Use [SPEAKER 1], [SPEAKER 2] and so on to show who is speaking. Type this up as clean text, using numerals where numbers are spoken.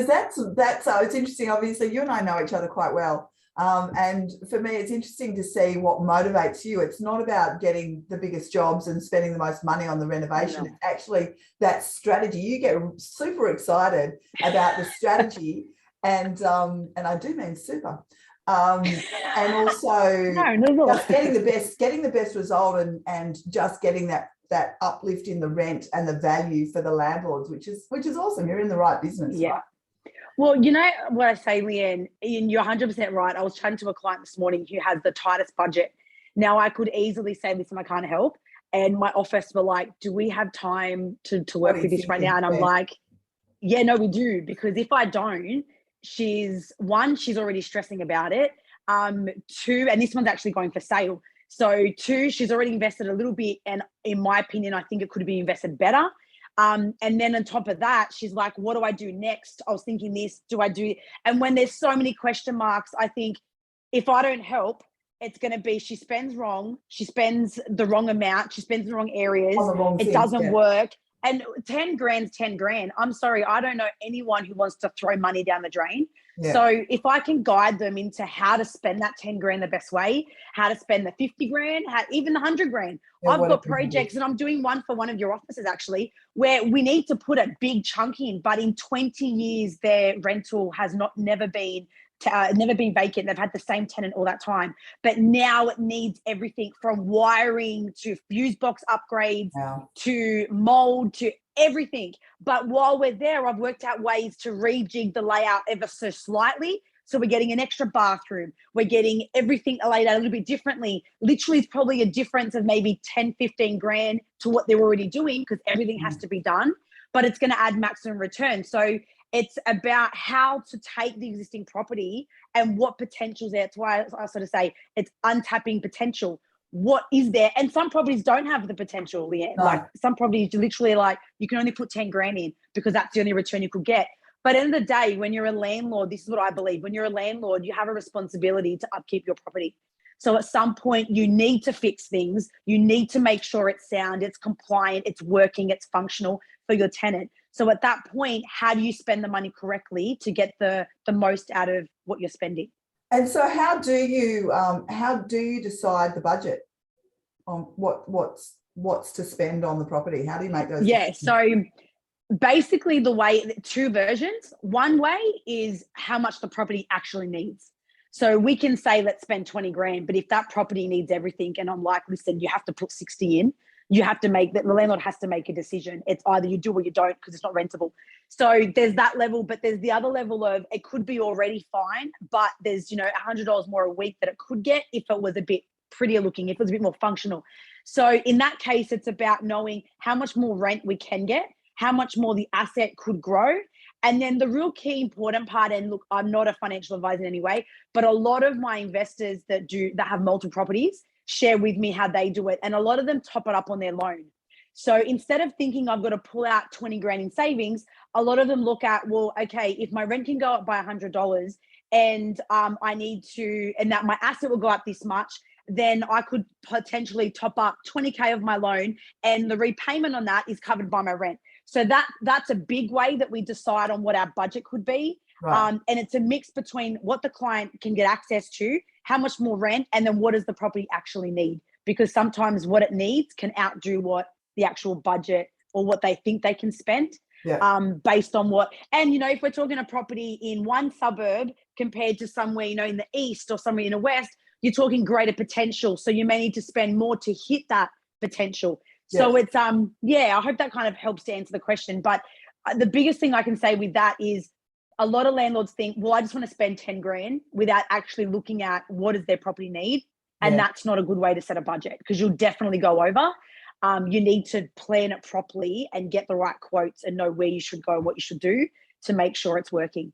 [SPEAKER 1] It's interesting. Obviously, you and I know each other quite well. And for me, it's interesting to see what motivates you. It's not about getting the biggest jobs and spending the most money on the renovation. No. It's actually that strategy. You get super excited about the strategy, and I do mean super. And also just getting the best result, and just getting that uplift in the rent and the value for the landlords, which is awesome. You're in the right business.
[SPEAKER 2] Yeah.
[SPEAKER 1] Right?
[SPEAKER 2] Well, you know what I say, Leanne, and you're 100% right. I was chatting to a client this morning who has the tightest budget. Now, I could easily say this and I can't help. And my office were like, do we have time to work with this right now? And I'm like, yeah, no, we do. Because if I don't, she's already stressing about it. Two, and this one's actually going for sale. So two, she's already invested a little bit. And in my opinion, I think it could have been invested better. And then on top of that, she's like, what do I do next? I was thinking this, do I do? And when there's so many question marks, I think if I don't help, it's going to be, she spends wrong. She spends the wrong amount. She spends in the wrong areas. It doesn't work. And 10 grand's 10 grand. I'm sorry. I don't know anyone who wants to throw money down the drain. Yeah. So if I can guide them into how to spend that 10 grand the best way, how to spend the 50 grand, even the 100 grand. Yeah, I've got projects, and I'm doing one for one of your offices actually, where we need to put a big chunk in, but in 20 years, their rental has never been vacant. They've had the same tenant all that time, but now it needs everything from wiring to fuse box upgrades to mold to everything. But while we're there, I've worked out ways to rejig the layout ever so slightly. So we're getting an extra bathroom. We're getting everything laid out a little bit differently. Literally, it's probably a difference of maybe 10, 15 grand to what they're already doing, because everything has to be done, but it's going to add maximum return. So it's about how to take the existing property and what potential's there. That's why I sort of say it's untapping potential. What is there? And some properties don't have the potential, Leanne. No. Like some properties, literally like you can only put 10 grand in because that's the only return you could get. But at the end of the day, when you're a landlord, this is what I believe. When you're a landlord, you have a responsibility to upkeep your property. So at some point, you need to fix things. You need to make sure it's sound, it's compliant, it's working, it's functional for your tenant. So at that point, how do you spend the money correctly to get the most out of what you're spending?
[SPEAKER 1] And so how do you decide the budget on what's to spend on the property? How do you make those decisions?
[SPEAKER 2] So basically the way, two versions. One way is how much the property actually needs. So we can say, let's spend 20 grand, but if that property needs everything and I'm like, listen, you have to put 60 in, you have to make that, the landlord has to make a decision. It's either you do or you don't, because it's not rentable. So there's that level, but there's the other level of it could be already fine, but there's, $100 more a week that it could get if it was a bit prettier looking, if it was a bit more functional. So in that case, it's about knowing how much more rent we can get, how much more the asset could grow. And then the real key important part, and look, I'm not a financial advisor in any way, but a lot of my investors that have multiple properties share with me how they do it. And a lot of them top it up on their loan. So instead of thinking I've got to pull out 20 grand in savings, a lot of them look at, well, okay, if my rent can go up by $100 and I need to, and that my asset will go up this much, then I could potentially top up 20K of my loan and the repayment on that is covered by my rent. So that's a big way that we decide on what our budget could be. Right. And it's a mix between what the client can get access to, how much more rent, and then what does the property actually need? Because sometimes what it needs can outdo what the actual budget or what they think they can spend. Yeah. Based on what, and if we're talking a property in one suburb compared to somewhere, in the east or somewhere in the west, you're talking greater potential. So you may need to spend more to hit that potential. Yes. So it's, I hope that kind of helps to answer the question. But the biggest thing I can say with that is a lot of landlords think, well, I just want to spend 10 grand without actually looking at what does their property need. And that's not a good way to set a budget, because you'll definitely go over. You need to plan it properly and get the right quotes and know where you should go, what you should do to make sure it's working.